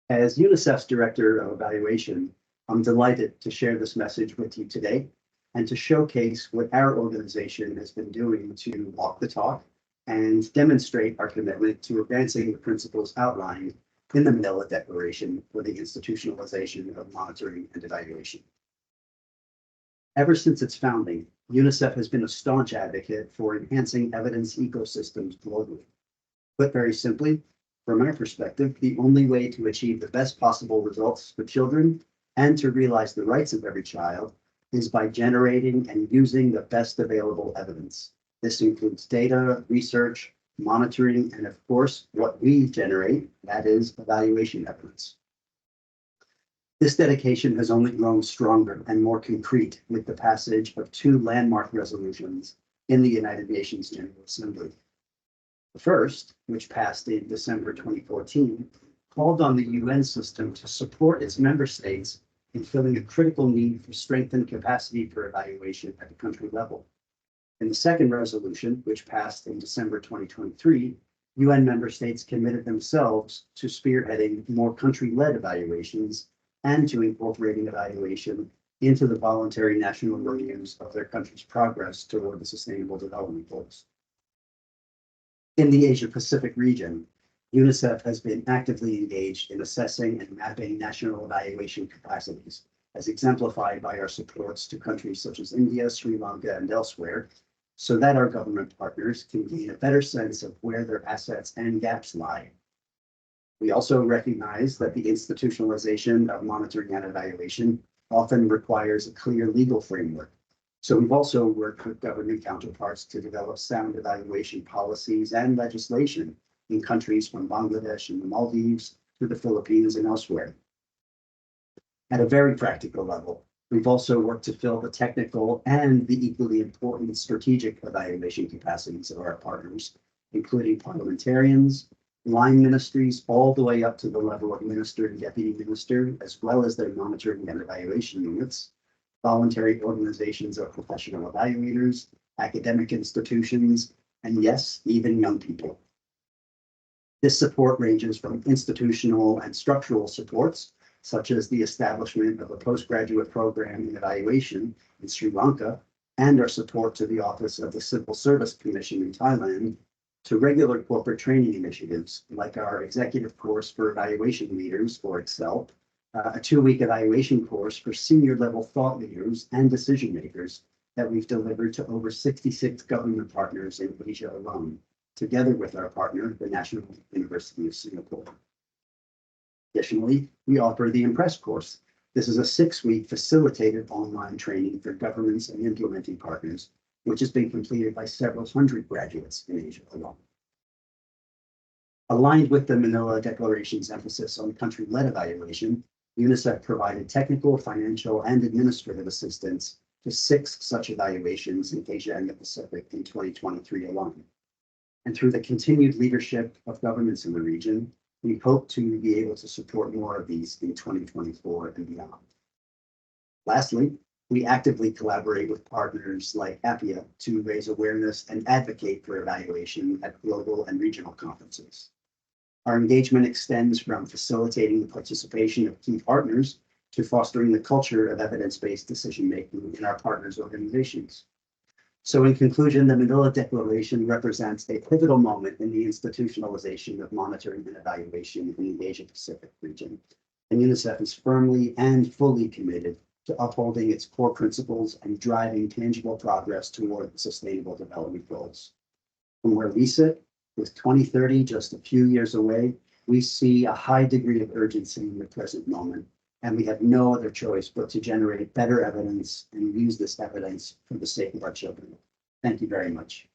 As UNICEF's Director of Evaluation, I'm delighted to share this message with you today and to showcase what our organization has been doing to walk the talk and demonstrate our commitment to advancing the principles outlined in the Manila Declaration for the institutionalization of monitoring and evaluation. Ever since its founding, UNICEF has been a staunch advocate for enhancing evidence ecosystems globally. Put very simply, from our perspective, the only way to achieve the best possible results for children and to realize the rights of every child is by generating and using the best available evidence. This includes data, research, monitoring, and of course, what we generate, that is evaluation evidence. This dedication has only grown stronger and more concrete with the passage of two landmark resolutions in the United Nations General Assembly. The first, which passed in December 2014, called on the UN system to support its member states in filling a critical need for strengthened capacity for evaluation at the country level. In the second resolution, which passed in December 2023, UN member states committed themselves to spearheading more country-led evaluations and to incorporating evaluation into the voluntary national reviews of their country's progress toward the Sustainable Development Goals. In the Asia-Pacific region, UNICEF has been actively engaged in assessing and mapping national evaluation capacities, as exemplified by our supports to countries such as India, Sri Lanka, and elsewhere, so that our government partners can gain a better sense of where their assets and gaps lie. We also recognize that the institutionalization of monitoring and evaluation often requires a clear legal framework. So we've also worked with government counterparts to develop sound evaluation policies and legislation in countries from Bangladesh and the Maldives to the Philippines and elsewhere. At a very practical level, we've also worked to fill the technical and the equally important strategic evaluation capacities of our partners, including parliamentarians, line ministries, all the way up to the level of minister and deputy minister, as well as their monitoring and evaluation units, voluntary organizations of professional evaluators, academic institutions, and yes, even young people. This support ranges from institutional and structural supports, such as the establishment of a postgraduate program in evaluation in Sri Lanka, and our support to the Office of the Civil Service Commission in Thailand, to regular corporate training initiatives, like our Executive Course for Evaluation Leaders, or EXCEL, a 2-week evaluation course for senior level thought leaders and decision makers that we've delivered to over 66 government partners in Asia alone, together with our partner, the National University of Singapore. Additionally, we offer the Impress course. This is a 6-week facilitated online training for governments and implementing partners, which has been completed by several hundred graduates in Asia alone. Aligned with the Manila Declaration's emphasis on country-led evaluation, UNICEF provided technical, financial, and administrative assistance to 6 such evaluations in Asia and the Pacific in 2023 alone. And through the continued leadership of governments in the region, we hope to be able to support more of these in 2024 and beyond. Lastly, we actively collaborate with partners like APIA to raise awareness and advocate for evaluation at global and regional conferences. Our engagement extends from facilitating the participation of key partners to fostering the culture of evidence-based decision-making in our partners' organizations. So in conclusion, the Manila Declaration represents a pivotal moment in the institutionalization of monitoring and evaluation in the Asia-Pacific region. And UNICEF is firmly and fully committed to upholding its core principles and driving tangible progress toward the Sustainable Development Goals. From where we sit, with 2030 just a few years away, we see a high degree of urgency in the present moment, and we have no other choice but to generate better evidence and use this evidence for the sake of our children. Thank you very much.